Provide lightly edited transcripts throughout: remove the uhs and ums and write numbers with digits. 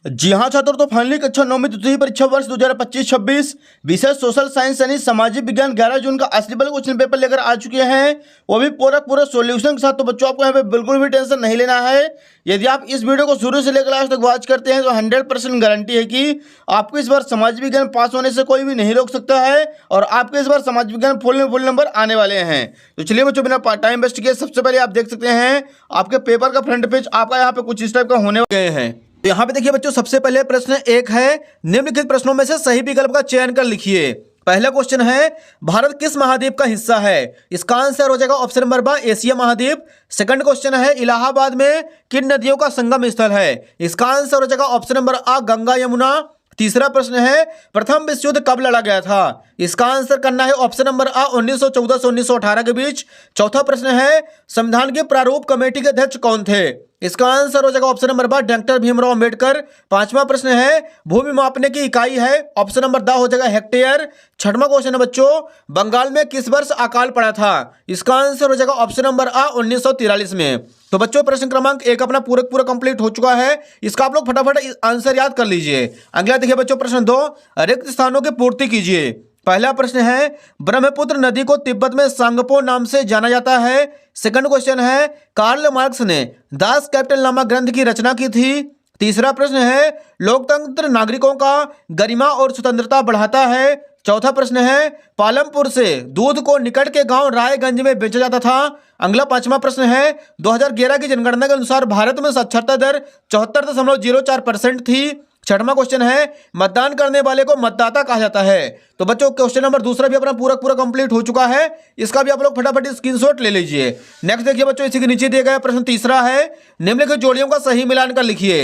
जी हाँ छात्रों, तो फाइनली कक्षा 9वीं द्वितीय परीक्षा वर्ष 2025-26 विषय सोशल साइंस यानी सामाजिक विज्ञान 11 जून का असली बल क्वेश्चन पेपर लेकर आ चुके हैं, वो भी पूरा सॉल्यूशन के साथ। तो बच्चों आपको यहाँ पे बिल्कुल भी टेंशन नहीं लेना है। यदि आप इस वीडियो को शुरू से लेकर लास्ट तक वॉच करते हैं तो 100% गारंटी है कि आपको इस बार समाज विज्ञान पास होने से कोई भी नहीं रोक सकता है और आपके इस बार समाज विज्ञान फुल नंबर आने वाले हैं। तो चलिए बच्चों, बिना टाइम वेस्ट किए सबसे पहले आप देख सकते हैं आपके पेपर का फ्रंट पेज आपका यहाँ पे कुछ इस टाइप का होने गए हैं। तो यहाँ पे देखिए बच्चों, सबसे पहले प्रश्न एक है, निम्नलिखित प्रश्नों में से सही विकल्प का चयन कर लिखिए। पहला क्वेश्चन है, भारत किस महाद्वीप का हिस्सा है? इसका आंसर हो जाएगा ऑप्शन नंबर बा, एशिया महाद्वीप। सेकंड क्वेश्चन है, इलाहाबाद में किन नदियों का संगम स्थल है? इसका आंसर हो जाएगा ऑप्शन नंबर आ, गंगा यमुना। तीसरा प्रश्न है, प्रथम विश्व युद्ध कब लड़ा गया था? इसका आंसर करना है ऑप्शन नंबर आ, 1914 से 1918 के बीच। चौथा प्रश्न है, संविधान के प्रारूप कमेटी के अध्यक्ष कौन थे? इसका आंसर हो जाएगा ऑप्शन नंबर बा, डॉक्टर भीमराव अंबेडकर। पांचवा प्रश्न है, भूमि मापने की इकाई है? ऑप्शन नंबर दा हो जाएगा हेक्टेयर। छठवां क्वेश्चन है बच्चों, बंगाल में किस वर्ष अकाल पड़ा था? इसका आंसर हो जाएगा ऑप्शन नंबर आ, 1943 में। तो बच्चों प्रश्न क्रमांक एक अपना पूरा कंप्लीट हो चुका है। इसका आप लोग फटाफट आंसर याद कर लीजिए। अगला देखिए बच्चों, प्रश्न 2, रिक्त स्थानों की पूर्ति कीजिए। पहला प्रश्न है, ब्रह्मपुत्र नदी को तिब्बत में सांगपो नाम से जाना जाता है। सेकंड क्वेश्चन है, कार्ल मार्क्स ने दास कैपिटल नामक ग्रंथ की रचना की थी। तीसरा प्रश्न है, लोकतंत्र नागरिकों का गरिमा और स्वतंत्रता बढ़ाता है। चौथा प्रश्न है, पालमपुर से दूध को निकट के गांव रायगंज में बेचा जाता था। अगला पांचवा प्रश्न है, 2011 की जनगणना के अनुसार भारत में साक्षरता दर 74.04% थी। छठवां क्वेश्चन है, मतदान करने वाले को मतदाता कहा जाता है। तो बच्चों क्वेश्चन नंबर दूसरा भी अपना पूरा कंप्लीट हो चुका है। इसका भी आप लोग फटाफट स्क्रीनशॉट ले लीजिए। नेक्स्ट देखिए बच्चों, इसी के नीचे दिया गया प्रश्न तीसरा है, निम्नलिखित जोड़ियों का सही मिलान कर लिखिए।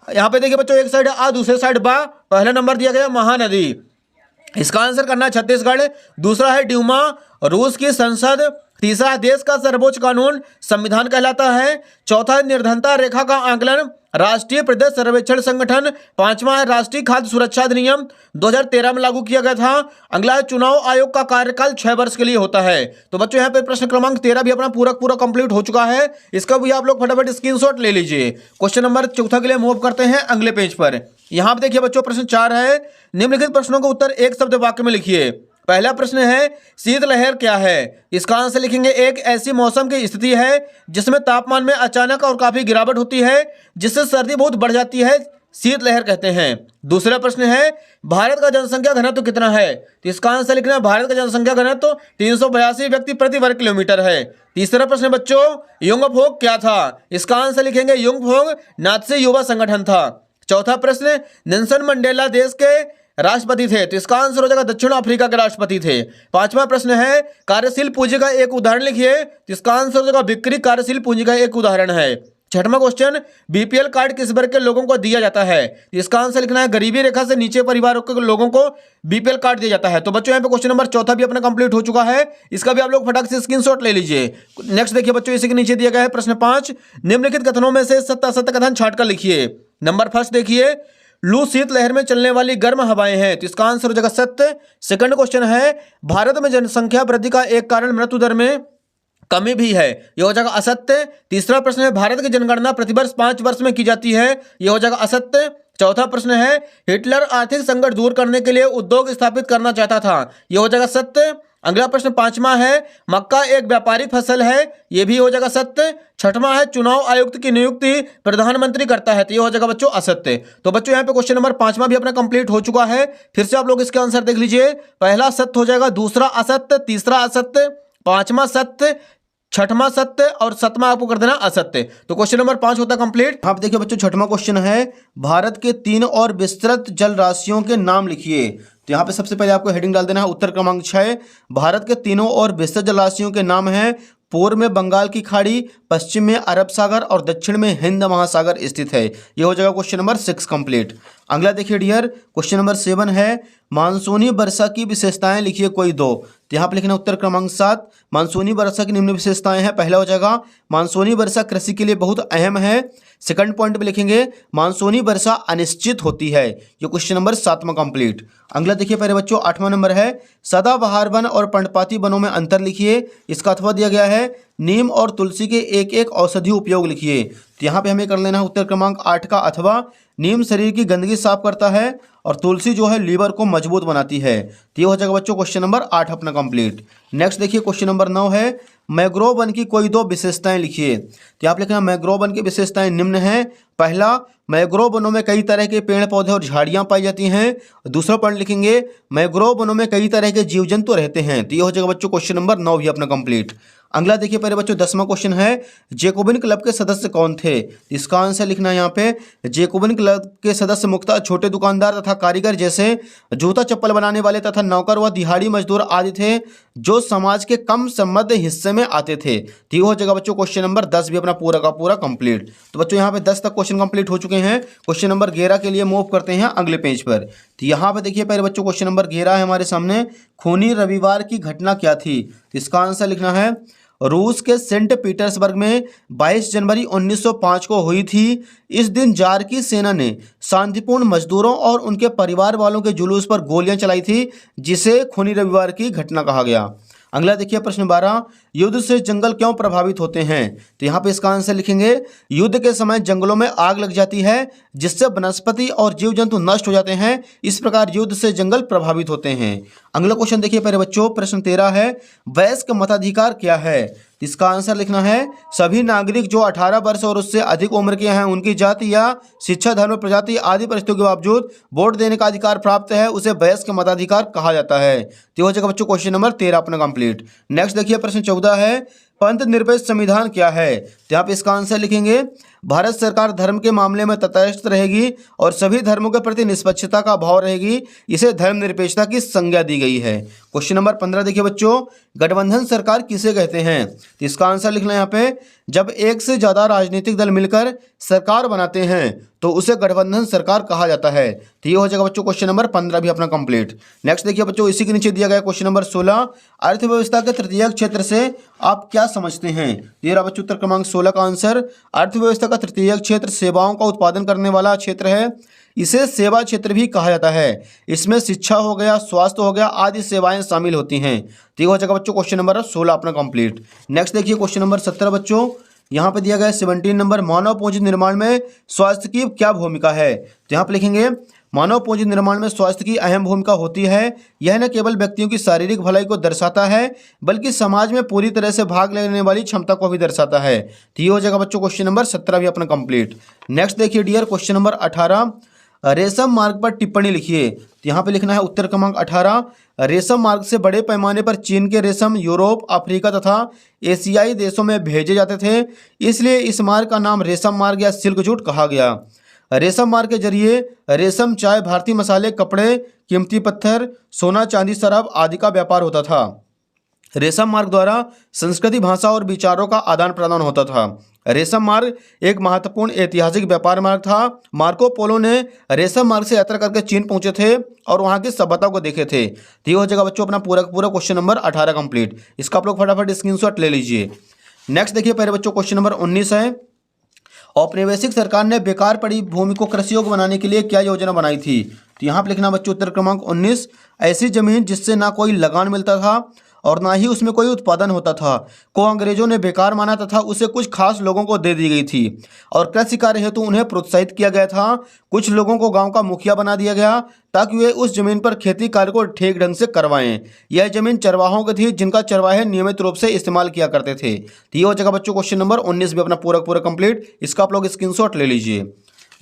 यहाँ पे देखिए बच्चों, एक साइड आ, दूसरे साइड बा। पहला नंबर दिया गया महानदी, इसका आंसर करना है छत्तीसगढ़। दूसरा है ड्यूमा, रूस की संसद। तीसरा है देश का सर्वोच्च कानून, संविधान कहलाता है। चौथा है निर्धनता रेखा का आंकलन, राष्ट्रीय प्रदेश सर्वेक्षण संगठन। पांचवा है राष्ट्रीय खाद्य सुरक्षा अधिनियम, 2013 में लागू किया गया था। अगला है चुनाव आयोग का कार्यकाल 6 वर्ष के लिए होता है। तो बच्चों यहाँ पे प्रश्न क्रमांक 13 भी अपना पूरा कंप्लीट हो चुका है। इसका भी आप लोग फटाफट स्क्रीनशॉट ले लीजिए। क्वेश्चन नंबर चौथा के लिए मूव करते हैं अगले पेज पर। यहाँ पे देखिए बच्चों, प्रश्न 4 है, निम्नलिखित प्रश्नों का उत्तर एक शब्द वाक्य में लिखिए। पहला प्रश्न है, शीतलहर क्या है? इसका आंसर लिखेंगे, एक ऐसी मौसम की स्थिति है जिसमें तापमान में अचानक और काफी गिरावट होती है जिससे सर्दी बहुत बढ़ जाती है, शीतलहर कहते हैं। दूसरा प्रश्न है, भारत का जनसंख्या घनत्व कितना है? तो इसका आंसर लिखना है, भारत का जनसंख्या घनत्व 382 व्यक्ति प्रति वर्ग किलोमीटर है। तीसरा प्रश्न बच्चों, युंगफोंग क्या था? इसका आंसर लिखेंगे, युंगफोंग नात्सी युवा संगठन था। चौथा प्रश्न, नेल्सन मंडेला देश के राष्ट्रपति थे? तो इसका आंसर हो जाएगा दक्षिण अफ्रीका के राष्ट्रपति थे। पांचवा प्रश्न है, कार्यशील पूंजी का एक उदाहरण लिखिए। तो इसका आंसर हो जाएगा बिक्री कार्यशील पूंजी का एक उदाहरण है। छठवां क्वेश्चन, बीपीएल कार्ड किस वर्ग के लोगों को दिया जाता है? तो इसका आंसर लिखना है, गरीबी रेखा से नीचे परिवारों के लोगों को बीपीएल कार्ड दिया जाता है। तो बच्चों यहाँ पे क्वेश्चन नंबर चौथा भी अपना कंप्लीट हो चुका है। इसका भी आप लोग फटाक से स्क्रीनशॉट ले लीजिए। नेक्स्ट देखिए बच्चों, इसी के नीचे दिया गया है प्रश्न 5, निम्नलिखित कथनों में से सत्य असत्य कथन छांटकर लिखिए। नंबर फर्स्ट देखिए, लू शीतलहर में चलने वाली गर्म हवाएं हैं। तो इसका आंसर हो जाएगा सत्य। सेकंड क्वेश्चन है, भारत में जनसंख्या वृद्धि का एक कारण मृत्यु दर में कमी भी है, यह हो जाएगा असत्य। तीसरा प्रश्न है, भारत की जनगणना प्रतिवर्ष 5 वर्ष में की जाती है, यह हो जाएगा असत्य। चौथा प्रश्न है, हिटलर आर्थिक संकट दूर करने के लिए उद्योग स्थापित करना चाहता था, यह हो जाएगा सत्य। अगला प्रश्न पांचवा है, मक्का एक व्यापारिक फसल है, यह भी हो जाएगा सत्य। छठवां है, चुनाव आयुक्त की नियुक्ति प्रधानमंत्री करता है, तो यह हो जाएगा बच्चों असत्य। तो बच्चों यहाँ पे क्वेश्चन नंबर 5वां भी अपना कंप्लीट हो चुका है। फिर से आप लोग इसके आंसर देख लीजिए। पहला सत्य हो जाएगा, दूसरा असत्य, तीसरा असत्य, पांचवा सत्य, छठवां सत्य और सतवां आपको कर देना असत्य। तो क्वेश्चन नंबर 5 होता कंप्लीट। आप देखिए बच्चों, छठवां क्वेश्चन है, भारत के 3 और विस्तृत जल राशियों के नाम लिखिए। तो यहाँ पे सबसे पहले आपको हेडिंग डाल देना है उत्तर क्रमांक 6, भारत के 3 और विस्तृत जल राशियों के नाम हैं, पूर्व में बंगाल की खाड़ी, पश्चिम में अरब सागर और दक्षिण में हिंद महासागर स्थित है। यह हो जाएगा क्वेश्चन नंबर 6 कंप्लीट। अगला देखिए डियर, क्वेश्चन नंबर 7 है, मानसूनी वर्षा की विशेषताएं लिखिए कोई दो। तो यहाँ पे लिखना उत्तर क्रमांक 7, मानसूनी वर्षा की निम्न विशेषताएं हैं। पहला हो जाएगा, मानसूनी वर्षा कृषि के लिए बहुत अहम है। सेकंड पॉइंट पे लिखेंगे, मानसूनी वर्षा अनिश्चित होती है। ये क्वेश्चन नंबर 7वां कंप्लीट। अगला देखिए पहले बच्चों, 8वां नंबर है, सदाबहार वन और पर्णपाती वनों में अंतर लिखिए। इसका अथवा दिया गया है, नीम और तुलसी के एक एक औषधि उपयोग लिखिए। तो यहाँ पे हमें कर लेना है उत्तर क्रमांक 8 का अथवा, नीम शरीर की गंदगी साफ करता है और तुलसी जो है लीवर को मजबूत बनाती है। तो ये हो जाएगा बच्चों क्वेश्चन नंबर 8 अपना कंप्लीट। नेक्स्ट देखिए क्वेश्चन नंबर 9 है मैंग्रोव वन की कोई दो विशेषताएं लिखिए। तो यहाँ पे लिखना मैंग्रोव वन की विशेषताएं निम्न हैं। पहला, मैंग्रोव वनों में कई तरह के पेड़ पौधे और झाड़ियां पाई जाती हैं। दूसरा पॉइंट लिखेंगे मैंग्रोव वनों में कई तरह के जीव जंतु रहते हैं। तो ये हो जाएगा बच्चों क्वेश्चन नंबर 9 भी अपना कंप्लीट। अगला देखिए पहले बच्चों 10वां क्वेश्चन है जेकोबिन क्लब के सदस्य कौन थे। इसका आंसर लिखना है यहाँ पे जेकोबिन क्लब के सदस्य मुख्यतः छोटे दुकानदार तथा कारीगर जैसे जूता चप्पल बनाने वाले तथा नौकर व दिहाड़ी मजदूर आदि थे जो समाज के कम समृद्ध हिस्से में आते थे। तो ये हो जाएगा बच्चों क्वेश्चन नंबर 10 भी अपना पूरा का पूरा कंप्लीट। तो बच्चों यहाँ पे 10 तक क्वेश्चन कंप्लीट हो चुके हैं। क्वेश्चन नंबर 11 के लिए मूव करते हैं अगले पेज पर। तो यहाँ पे देखिए पहले बच्चों क्वेश्चन नंबर 11 है हमारे सामने खूनी रविवार की घटना क्या थी। इसका आंसर लिखना है रूस के सेंट पीटर्सबर्ग में 22 जनवरी 1905 को हुई थी। इस दिन जार की सेना ने शांतिपूर्ण मजदूरों और उनके परिवार वालों के जुलूस पर गोलियां चलाई थी जिसे खूनी रविवार की घटना कहा गया। अगला देखिए प्रश्न 12 युद्ध से जंगल क्यों प्रभावित होते हैं। तो यहाँ पे इसका आंसर लिखेंगे युद्ध के समय जंगलों में आग लग जाती है जिससे वनस्पति और जीव जंतु नष्ट हो जाते हैं। इस प्रकार युद्ध से जंगल प्रभावित होते हैं। अगला क्वेश्चन देखिए पहले बच्चों प्रश्न 13 है वयस्क मताधिकार क्या है। इसका आंसर लिखना है सभी नागरिक जो 18 वर्ष और उससे अधिक उम्र के हैं उनकी जाति या शिक्षा धर्म प्रजाति आदि परिस्थितियों के बावजूद वोट देने का अधिकार प्राप्त है उसे वयस्क मताधिकार कहा जाता है। तो हो जाएगा बच्चों क्वेश्चन नंबर 13 अपना कंप्लीट। नेक्स्ट देखिए प्रश्न 14 है पंथ निरपेक्ष संविधान क्या है। तो यहाँ पे इसका आंसर लिखेंगे भारत सरकार धर्म के मामले में तटस्थ रहेगी और सभी धर्मों के प्रति निष्पक्षता का भाव रहेगी। इसे धर्मनिरपेक्षता की संज्ञा दी गई है। क्वेश्चन नंबर 15 देखिए बच्चों गठबंधन सरकार किसे कहते हैं। तो इसका आंसर लिखना है यहाँ पे जब एक से ज़्यादा राजनीतिक दल मिलकर सरकार बनाते हैं तो उसे गठबंधन सरकार कहा जाता है। तो ये हो जाएगा बच्चों क्वेश्चन नंबर 15 भी अपना कंप्लीट। नेक्स्ट देखिए बच्चों इसी के नीचे दिया गया क्वेश्चन नंबर 16 अर्थव्यवस्था के तृतीयक क्षेत्र से आप क्या समझते हैं। ये रहा बच्चों उत्तर क्रमांक 16 का आंसर। अर्थव्यवस्था का तृतीयक क्षेत्र सेवाओं का उत्पादन करने वाला क्षेत्र है। इसे सेवा क्षेत्र भी कहा जाता है। इसमें शिक्षा हो गया स्वास्थ्य हो गया आदि सेवाएं शामिल होती हैं। तो ये हो जाएगा बच्चों क्वेश्चन नंबर 16 अपना कंप्लीट। नेक्स्ट देखिए क्वेश्चन नंबर 17 बच्चों यहाँ पे दिया गया 17 नंबर मानव पूंजी निर्माण में स्वास्थ्य की क्या भूमिका है। तो यहाँ पे लिखेंगे मानव पूंजी निर्माण में स्वास्थ्य की अहम भूमिका होती है। यह न केवल व्यक्तियों की शारीरिक भलाई को दर्शाता है बल्कि समाज में पूरी तरह से भाग लेने वाली क्षमता को भी दर्शाता है। तो ये हो जाएगा बच्चों क्वेश्चन नंबर 17 भी अपना कंप्लीट। नेक्स्ट देखिए डियर क्वेश्चन नंबर 18 रेशम मार्ग पर टिप्पणी लिखिए। तो यहाँ पे लिखना है उत्तर क्रमांक 18 रेशम मार्ग से बड़े पैमाने पर चीन के रेशम यूरोप अफ्रीका तथा एशियाई देशों में भेजे जाते थे इसलिए इस मार्ग का नाम रेशम मार्ग या सिल्क रूट कहा गया। रेशम मार्ग के जरिए रेशम चाय भारतीय मसाले कपड़े कीमती पत्थर सोना चांदी शराब आदि का व्यापार होता था। रेशम मार्ग द्वारा संस्कृति भाषा और विचारों का आदान प्रदान होता था। रेशम मार्ग एक महत्वपूर्ण ऐतिहासिक व्यापार मार्ग था। मार्को पोलो ने रेशम मार्ग से यात्रा करके चीन पहुंचे थे और वहां की सभ्यता को देखे थे। तो ये हो जाएगा बच्चों अपना पूरा क्वेश्चन नंबर 18 कंप्लीट। इसका आप लोग फटाफट स्क्रीनशॉट ले लीजिए। नेक्स्ट देखिए पहले बच्चों क्वेश्चन नंबर 19 है औपनिवेशिक सरकार ने बेकार पड़ी भूमि को कृषि योग्य बनाने के लिए क्या योजना बनाई थी। तो यहाँ पर लिखना बच्चों उत्तर क्रमांक 19 ऐसी जमीन जिससे ना कोई लगान मिलता था और ना ही उसमें कोई उत्पादन होता था को अंग्रेजों ने बेकार माना तथा उसे कुछ खास लोगों को दे दी गई थी और कृषि कार्य हेतु उन्हें प्रोत्साहित किया गया था। कुछ लोगों को गांव का मुखिया बना दिया गया ताकि वे उस जमीन पर खेती कार्य को ठीक ढंग से करवाएं। यह जमीन चरवाहों की थी जिनका चरवाहे नियमित रूप से इस्तेमाल किया करते थे। तो ये हो जाएगा बच्चों क्वेश्चन नंबर 19 भी अपना पूरा कंप्लीट। इसका आप लोग स्क्रीनशॉट ले लीजिए।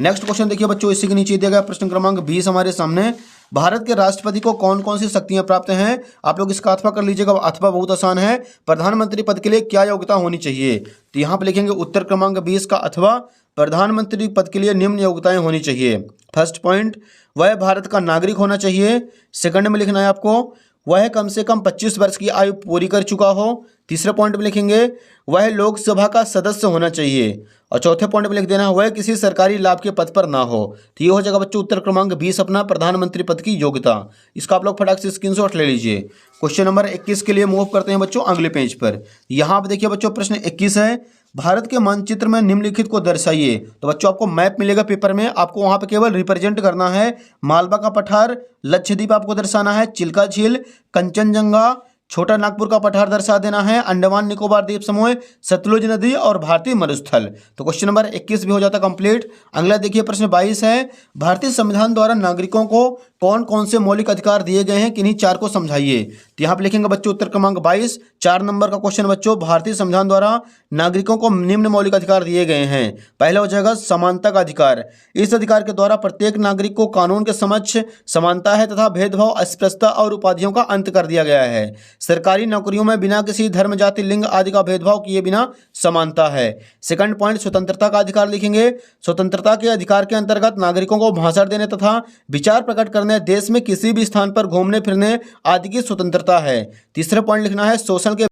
नेक्स्ट क्वेश्चन देखिए बच्चों इसी के नीचे दिया गया प्रश्न क्रमांक 20 हमारे सामने भारत के राष्ट्रपति को कौन कौन सी शक्तियां प्राप्त हैं। आप लोग इसका अथवा कर लीजिएगा। अथवा बहुत आसान है। प्रधानमंत्री पद के लिए क्या योग्यता होनी चाहिए। तो यहाँ पे लिखेंगे उत्तर क्रमांक 20 का अथवा प्रधानमंत्री पद के लिए निम्न योग्यताएं होनी चाहिए। फर्स्ट पॉइंट वह भारत का नागरिक होना चाहिए। सेकंड में लिखना है आपको वह कम से कम 25 वर्ष की आयु पूरी कर चुका हो। तीसरे पॉइंट में लिखेंगे वह लोकसभा का सदस्य होना चाहिए और चौथे पॉइंट में लिख देना वह किसी सरकारी लाभ के पद पर ना हो। तो ये हो जाएगा बच्चों उत्तर क्रमांक 20 अपना प्रधानमंत्री पद की योग्यता। इसका आप लोग फटाक से स्क्रीनशॉट ले लीजिए। क्वेश्चन नंबर 21 के लिए मूव करते हैं बच्चों अगले पेज पर। यहाँ पे देखिए बच्चों प्रश्न 21 है भारत के मानचित्र में निम्नलिखित को दर्शाइए। तो बच्चों आपको मैप मिलेगा पेपर में। आपको वहाँ पे केवल रिप्रेजेंट करना है। मालवा का पठार लक्षद्वीप आपको दर्शाना है चिल्का झील कंचनजंगा छोटा नागपुर का पठार दर्शा देना है। अंडमान निकोबार द्वीप समूह, सतलुज नदी और भारतीय मरुस्थल। तो क्वेश्चन नंबर 21 भी हो जाता कंप्लीट। अगला देखिए प्रश्न 22 है, भारतीय संविधान द्वारा नागरिकों को कौन कौन से मौलिक अधिकार दिए गए हैं, किन्हीं चार को समझाइए। तो यहाँ पे लिखेंगे बच्चों उत्तर क्रमांक 22, 4 नंबर का क्वेश्चन बच्चों। भारतीय संविधान द्वारा नागरिकों को निम्न मौलिक अधिकार दिए गए हैं। पहला हो जाएगा समानता का अधिकार। इस अधिकार के द्वारा प्रत्येक नागरिक को कानून के समक्ष समानता है तथा भेदभाव, अस्पृश्यता और उपाधियों का अंत कर दिया गया है। सरकारी नौकरियों में बिना किसी धर्म, जाति, लिंग आदि का भेदभाव किए बिना समानता है। सेकंड पॉइंट स्वतंत्रता का अधिकार लिखेंगे। स्वतंत्रता के अधिकार के अंतर्गत नागरिकों को भाषण देने तथा विचार प्रकट करने, देश में किसी भी स्थान पर घूमने फिरने आदि की स्वतंत्रता है। तीसरा पॉइंट लिखना है शोषण के